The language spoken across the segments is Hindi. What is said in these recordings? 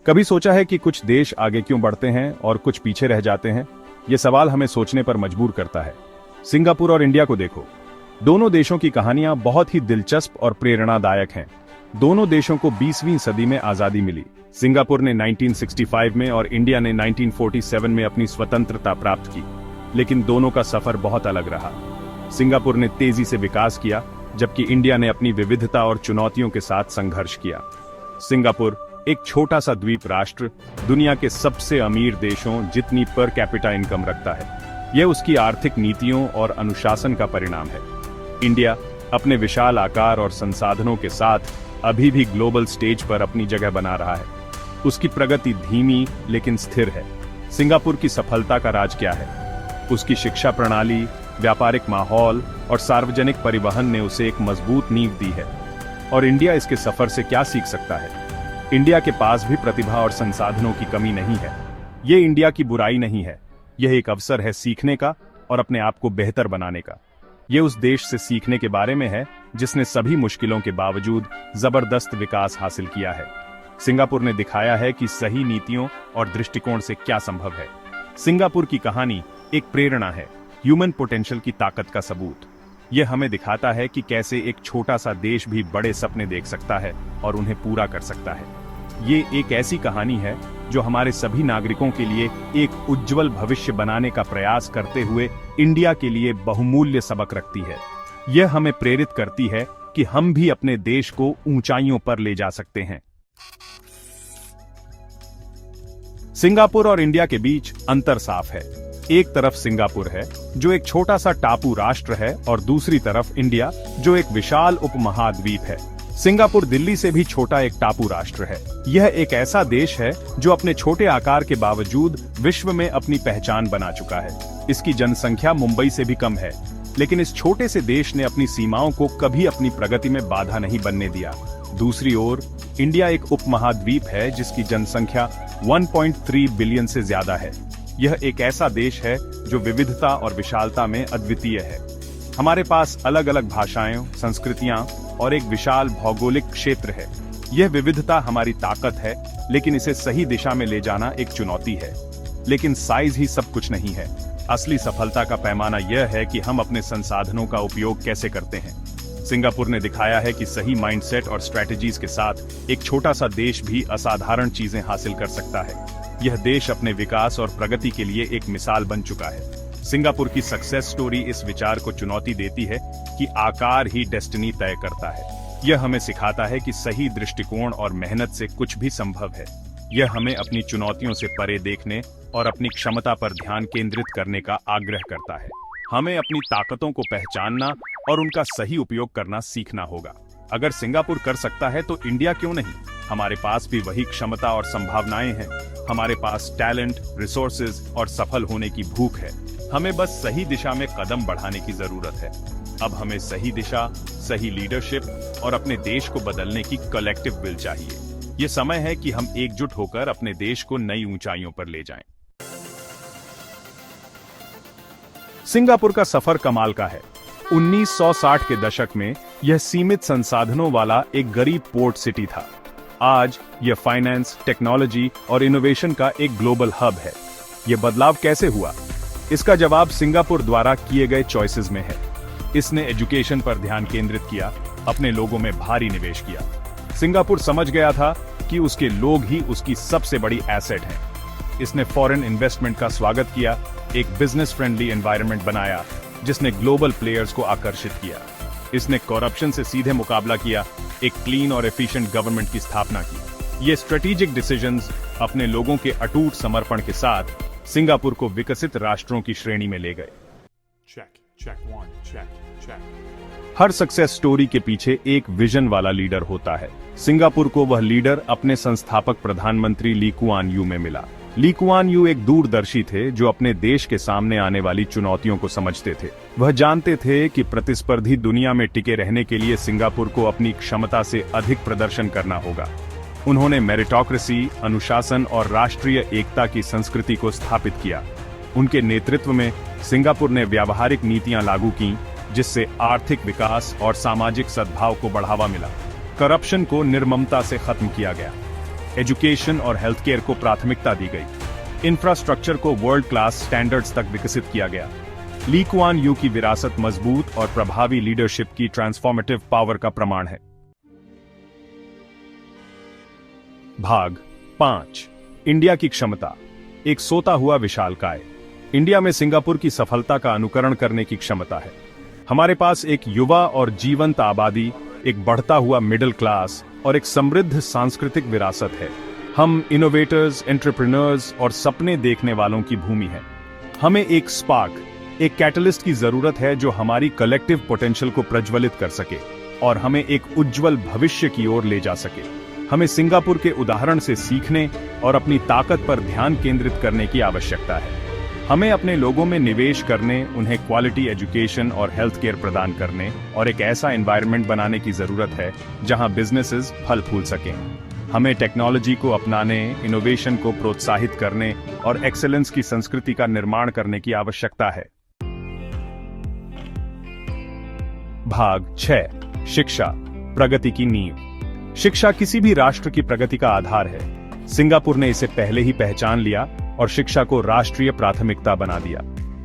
कभी सोचा है कि कुछ देश आगे क्यों बढ़ते हैं और कुछ पीछे रह जाते हैं? ये सवाल हमें सोचने पर मजबूर करता है। सिंगापुर और इंडिया को देखो। दोनों देशों की कहानियां बहुत ही दिलचस्प और प्रेरणादायक हैं। दोनों देशों को 20वीं सदी में आजादी मिली। सिंगापुर ने 1965 में और इंडिया ने 1947 में अपनी स्वतंत्रता प्राप्त की, लेकिन दोनों का सफर बहुत अलग रहा। सिंगापुर ने तेजी से विकास किया, जबकि इंडिया ने अपनी विविधता और चुनौतियों के साथ संघर्ष किया। सिंगापुर एक छोटा सा द्वीप राष्ट्र, दुनिया के सबसे अमीर देशों जितनी पर कैपिटा इनकम रखता है। यह उसकी आर्थिक नीतियों और अनुशासन का परिणाम है। इंडिया अपने विशाल आकार और संसाधनों के साथ अभी भी ग्लोबल स्टेज पर अपनी जगह बना रहा है। उसकी प्रगति धीमी लेकिन स्थिर है। सिंगापुर की सफलता का राज क्या है? उसकी शिक्षा प्रणाली, व्यापारिक माहौल और सार्वजनिक परिवहन ने उसे एक मजबूत नींव दी है। और इंडिया इसके सफर से क्या सीख सकता है? इंडिया के पास भी प्रतिभा और संसाधनों की कमी नहीं है। ये इंडिया की बुराई नहीं है, यह एक अवसर है सीखने का और अपने आप को बेहतर बनाने का। यह उस देश से सीखने के बारे में है जिसने सभी मुश्किलों के बावजूद जबरदस्त विकास हासिल किया है। सिंगापुर ने दिखाया है कि सही नीतियों और दृष्टिकोण से क्या संभव है। सिंगापुर की कहानी एक प्रेरणा है, ह्यूमन पोटेंशियल की ताकत का सबूत। यह हमें दिखाता है कि कैसे एक छोटा सा देश भी बड़े सपने देख सकता है और उन्हें पूरा कर सकता है। ये एक ऐसी कहानी है जो हमारे सभी नागरिकों के लिए एक उज्जवल भविष्य बनाने का प्रयास करते हुए इंडिया के लिए बहुमूल्य सबक रखती है। यह हमें प्रेरित करती है कि हम भी अपने देश को ऊंचाइयों पर ले जा सकते हैं। सिंगापुर और इंडिया के बीच अंतर साफ है। एक तरफ सिंगापुर है जो एक छोटा सा टापू राष्ट्र है और दूसरी तरफ इंडिया जो एक विशाल उपमहाद्वीप है। सिंगापुर दिल्ली से भी छोटा एक टापू राष्ट्र है। यह एक ऐसा देश है जो अपने छोटे आकार के बावजूद विश्व में अपनी पहचान बना चुका है। इसकी जनसंख्या मुंबई से भी कम है, लेकिन इस छोटे से देश ने अपनी सीमाओं को कभी अपनी प्रगति में बाधा नहीं बनने दिया। दूसरी ओर इंडिया एक उपमहाद्वीप है जिसकी जनसंख्या 1.3 बिलियन से ज्यादा है। यह एक ऐसा देश है जो विविधता और विशालता में अद्वितीय है। हमारे पास अलग अलग भाषाएं, संस्कृतियां और एक विशाल भौगोलिक क्षेत्र है। यह विविधता हमारी ताकत है, लेकिन इसे सही दिशा में ले जाना एक चुनौती है। लेकिन साइज ही सब कुछ नहीं है। असली सफलता का पैमाना यह है कि हम अपने संसाधनों का उपयोग कैसे करते हैं। सिंगापुर ने दिखाया है कि सही माइंडसेट और स्ट्रेटजीज के साथ एक छोटा सा देश भी असाधारण चीजें हासिल कर सकता है। यह देश अपने विकास और प्रगति के लिए एक मिसाल बन चुका है। सिंगापुर की सक्सेस स्टोरी इस विचार को चुनौती देती है कि आकार ही डेस्टिनी तय करता है। यह हमें सिखाता है कि सही दृष्टिकोण और मेहनत से कुछ भी संभव है। यह हमें अपनी चुनौतियों से परे देखने और अपनी क्षमता पर ध्यान केंद्रित करने का आग्रह करता है। हमें अपनी ताकतों को पहचानना और उनका सही उपयोग करना सीखना होगा। अगर सिंगापुर कर सकता है तो इंडिया क्यों नहीं? हमारे पास भी वही क्षमता और संभावनाएं हैं। हमारे पास टैलेंट, रिसोर्सेज और सफल होने की भूख है। हमें बस सही दिशा में कदम बढ़ाने की जरूरत है। अब हमें सही दिशा, सही लीडरशिप और अपने देश को बदलने की कलेक्टिव विल चाहिए। ये समय है कि हम एकजुट होकर अपने देश को नई ऊंचाइयों पर ले जाएं। सिंगापुर का सफर कमाल का है। 1960 के दशक में यह सीमित संसाधनों वाला एक गरीब पोर्ट सिटी था। आज यह फाइनेंस, टेक्नोलॉजी और इनोवेशन का एक ग्लोबल हब है। यह बदलाव कैसे हुआ? इसका जवाब सिंगापुर द्वारा किए गए चॉइसेस में है। इसने एजुकेशन पर ध्यान केंद्रित किया, अपने लोगों में भारी निवेश किया। सिंगापुर समझ गया था कि उसके लोग ही उसकी सबसे बड़ी एसेट हैं। इसने फॉरेन इन्वेस्टमेंट का स्वागत किया, एक बिजनेस फ्रेंडली एनवायरनमेंट बनाया जिसने ग्लोबल प्लेयर्स को आकर्षित किया। इसने करप्शन से सीधे मुकाबला किया, एक क्लीन और एफिशिएंट गवर्नमेंट की स्थापना की। ये स्ट्रेटेजिक डिसीजंस अपने लोगों के अटूट समर्पण के साथ सिंगापुर को विकसित राष्ट्रों की श्रेणी में ले गए। हर सक्सेस स्टोरी के पीछे एक विजन वाला लीडर होता है। सिंगापुर को वह लीडर अपने संस्थापक प्रधानमंत्री ली कुआन यू में मिला। ली कुआन यू एक दूरदर्शी थे जो अपने देश के सामने आने वाली चुनौतियों को समझते थे। वह जानते थे कि प्रतिस्पर्धी दुनिया में टिके रहने के लिए सिंगापुर को अपनी क्षमता से अधिक प्रदर्शन करना होगा। उन्होंने मेरिटोक्रेसी, अनुशासन और राष्ट्रीय एकता की संस्कृति को स्थापित किया। उनके नेतृत्व में सिंगापुर ने व्यावहारिक नीतियां लागू की जिससे आर्थिक विकास और सामाजिक सद्भाव को बढ़ावा मिला। करप्शन को निर्ममता से खत्म किया गया। एजुकेशन और हेल्थ केयर को प्राथमिकता दी गई। इंफ्रास्ट्रक्चर को वर्ल्ड क्लास स्टैंडर्ड्स तक विकसित किया गया। ली कुआन यू की विरासत मजबूत और प्रभावी लीडरशिप की ट्रांसफॉर्मेटिव पावर का प्रमाण है। भाग 5, इंडिया की क्षमता, एक सोता हुआ विशालकाय। इंडिया में सिंगापुर की सफलता का अनुकरण करने की क्षमता है। हमारे पास एक युवा और जीवंत आबादी, एक बढ़ता हुआ मिडिल क्लास और एक समृद्ध सांस्कृतिक विरासत है। हम इनोवेटर्स, एंटरप्रेन्योर्स और सपने देखने वालों की भूमि है। हमें एक स्पार्क, एक कैटलिस्ट की जरूरत है जो हमारी कलेक्टिव पोटेंशियल को प्रज्वलित कर सके और हमें एक उज्जवल भविष्य की ओर ले जा सके। हमें सिंगापुर के उदाहरण से सीखने और अपनी ताकत पर ध्यान केंद्रित करने की आवश्यकता है। हमें अपने लोगों में निवेश करने, उन्हें क्वालिटी एजुकेशन और हेल्थ केयर प्रदान करने और एक ऐसा एनवायरनमेंट बनाने की जरूरत है जहां बिजनेसेस फल फूल सकें। हमें टेक्नोलॉजी को अपनाने, इनोवेशन को प्रोत्साहित करने और एक्सेलेंस की संस्कृति का निर्माण करने की आवश्यकता है। भाग 6, शिक्षा, प्रगति की नींव। शिक्षा किसी भी राष्ट्र की प्रगति का आधार है। सिंगापुर ने इसे पहले ही पहचान लिया और शिक्षा को राष्ट्रीय प्राथमिकता बना दिया।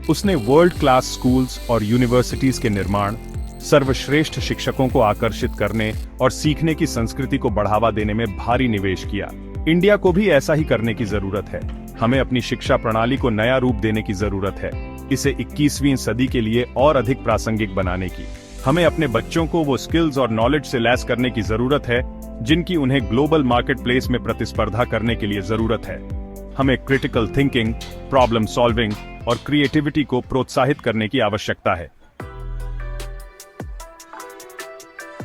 उसने वर्ल्ड क्लास स्कूल्स और यूनिवर्सिटीज के निर्माण, सर्वश्रेष्ठ शिक्षकों को आकर्षित करने और सीखने की संस्कृति को बढ़ावा देने में भारी निवेश किया। इंडिया को भी ऐसा ही करने की जरूरत है। हमें अपनी शिक्षा प्रणाली को नया रूप देने की जरूरत है, इसे 21वीं सदी के लिए और अधिक प्रासंगिक बनाने की। हमें अपने बच्चों को वो स्किल्स और नॉलेज से लैस करने की जरूरत है जिनकी उन्हें ग्लोबल मार्केट प्लेस में प्रतिस्पर्धा करने के लिए जरूरत है। हमें क्रिटिकल थिंकिंग, प्रॉब्लम सॉल्विंग और क्रिएटिविटी को प्रोत्साहित करने की आवश्यकता है।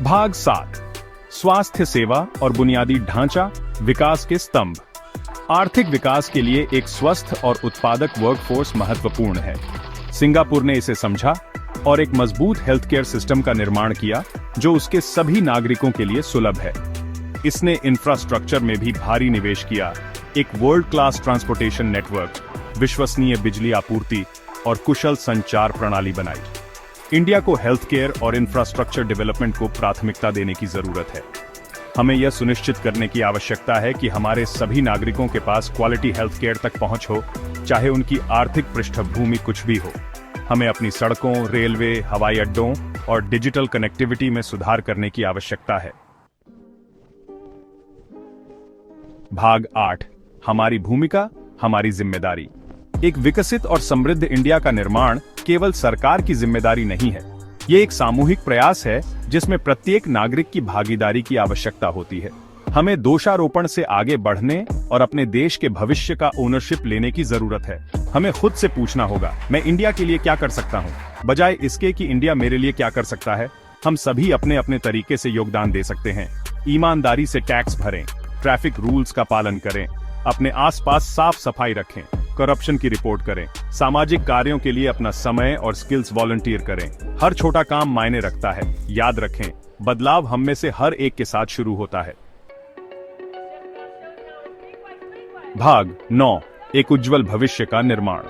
भाग 7, स्वास्थ्य सेवा और बुनियादी ढांचा, विकास के स्तंभ। आर्थिक विकास के लिए एक स्वस्थ और उत्पादक वर्कफोर्स महत्वपूर्ण है। सिंगापुर ने इसे समझा और एक मजबूत हेल्थ केयर सिस्टम का निर्माण किया जो उसके सभी नागरिकों के लिए सुलभ है। इसने इंफ्रास्ट्रक्चर में भी भारी निवेश किया, एक वर्ल्ड क्लास ट्रांसपोर्टेशन नेटवर्क, विश्वसनीय बिजली आपूर्ति और कुशल संचार प्रणाली बनाई। इंडिया को हेल्थ केयर और इंफ्रास्ट्रक्चर डेवलपमेंट को प्राथमिकता देने की जरूरत है। हमें यह सुनिश्चित करने की आवश्यकता है कि हमारे सभी नागरिकों के पास क्वालिटी हेल्थ केयर तक पहुंच हो, चाहे उनकी आर्थिक पृष्ठभूमि कुछ भी हो। हमें अपनी सड़कों, रेलवे, हवाई अड्डों और डिजिटल कनेक्टिविटी में सुधार करने की आवश्यकता है। भाग 8, हमारी भूमिका, हमारी जिम्मेदारी। एक विकसित और समृद्ध इंडिया का निर्माण केवल सरकार की जिम्मेदारी नहीं है। ये एक सामूहिक प्रयास है जिसमें प्रत्येक नागरिक की भागीदारी की आवश्यकता होती है। हमें दोषारोपण से आगे बढ़ने और अपने देश के भविष्य का ओनरशिप लेने की जरूरत है। हमें खुद से पूछना होगा, मैं इंडिया के लिए क्या कर सकता हूँ, बजाय इसके कि इंडिया मेरे लिए क्या कर सकता है। हम सभी अपने अपने तरीके से योगदान दे सकते हैं। ईमानदारी से टैक्स भरें, ट्रैफिक रूल्स का पालन करें, अपने आसपास साफ सफाई रखें, करप्शन की रिपोर्ट करें, सामाजिक कार्यों के लिए अपना समय और स्किल्स वॉलंटियर करें। हर छोटा काम मायने रखता है। याद रखें, बदलाव हम में से हर एक के साथ शुरू होता है। भाग 9, एक उज्जवल भविष्य का निर्माण।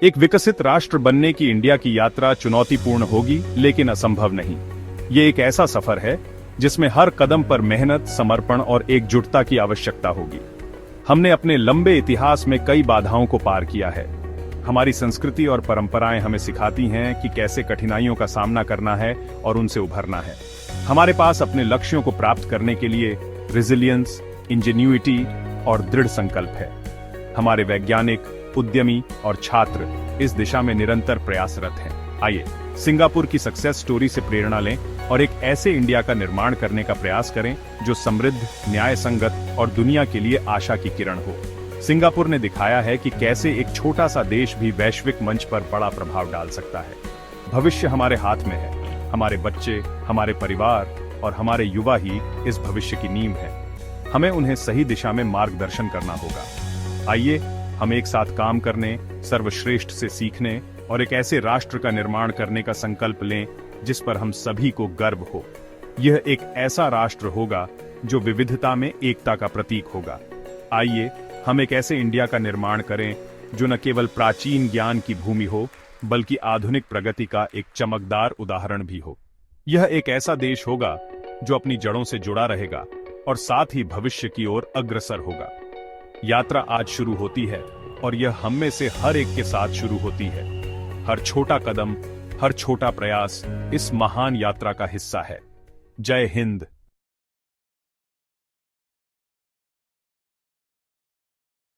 एक विकसित राष्ट्र बनने की इंडिया की यात्रा चुनौतीपूर्ण होगी लेकिन असंभव नहीं। ये एक ऐसा सफर है जिसमें हर कदम पर मेहनत, समर्पण और एकजुटता की आवश्यकता होगी। हमने अपने लंबे इतिहास में कई बाधाओं को पार किया है। हमारी संस्कृति और परंपराएं हमें सिखाती हैं कि कैसे कठिनाइयों का सामना करना है और उनसे उभरना है। हमारे पास अपने लक्ष्यों को प्राप्त करने के लिए रेजिलियंस, इंजेन्युइटी और दृढ़ संकल्प है। हमारे वैज्ञानिक, उद्यमी और छात्र इस दिशा में निरंतर प्रयासरत हैं। आइए सिंगापुर की सक्सेस स्टोरी से प्रेरणा लें और एक ऐसे इंडिया का निर्माण करने का प्रयास करें जो समृद्ध, न्याय संगत और दुनिया के लिए आशा की किरण हो। सिंगापुर ने दिखाया है कि कैसे एक छोटा सा देश भी वैश्विक मंच पर बड़ा प्रभाव डाल सकता है। भविष्य हमारे हाथ में है। हमारे बच्चे, हमारे परिवार और हमारे युवा ही इस भविष्य की नींव है। हमें उन्हें सही दिशा में मार्गदर्शन करना होगा। आइए हम एक साथ काम करने, सर्वश्रेष्ठ से सीखने और एक ऐसे राष्ट्र का निर्माण करने का संकल्प लें जिस पर हम सभी को गर्व हो। यह एक ऐसा राष्ट्र होगा जो विविधता में एकता का प्रतीक होगा। आइए हम एक ऐसे इंडिया का निर्माण करें जो न केवल प्राचीन ज्ञान की भूमि हो बल्कि आधुनिक प्रगति का एक चमकदार उदाहरण भी हो। यह एक ऐसा देश होगा जो अपनी जड़ों से जुड़ा रहेगा, और साथ ही भविष्य की ओर अग्रसर होगा। यात्रा आज शुरू होती है और यह हम में से हर एक के साथ शुरू होती है। हर छोटा कदम, हर छोटा प्रयास इस महान यात्रा का हिस्सा है। जय हिंद।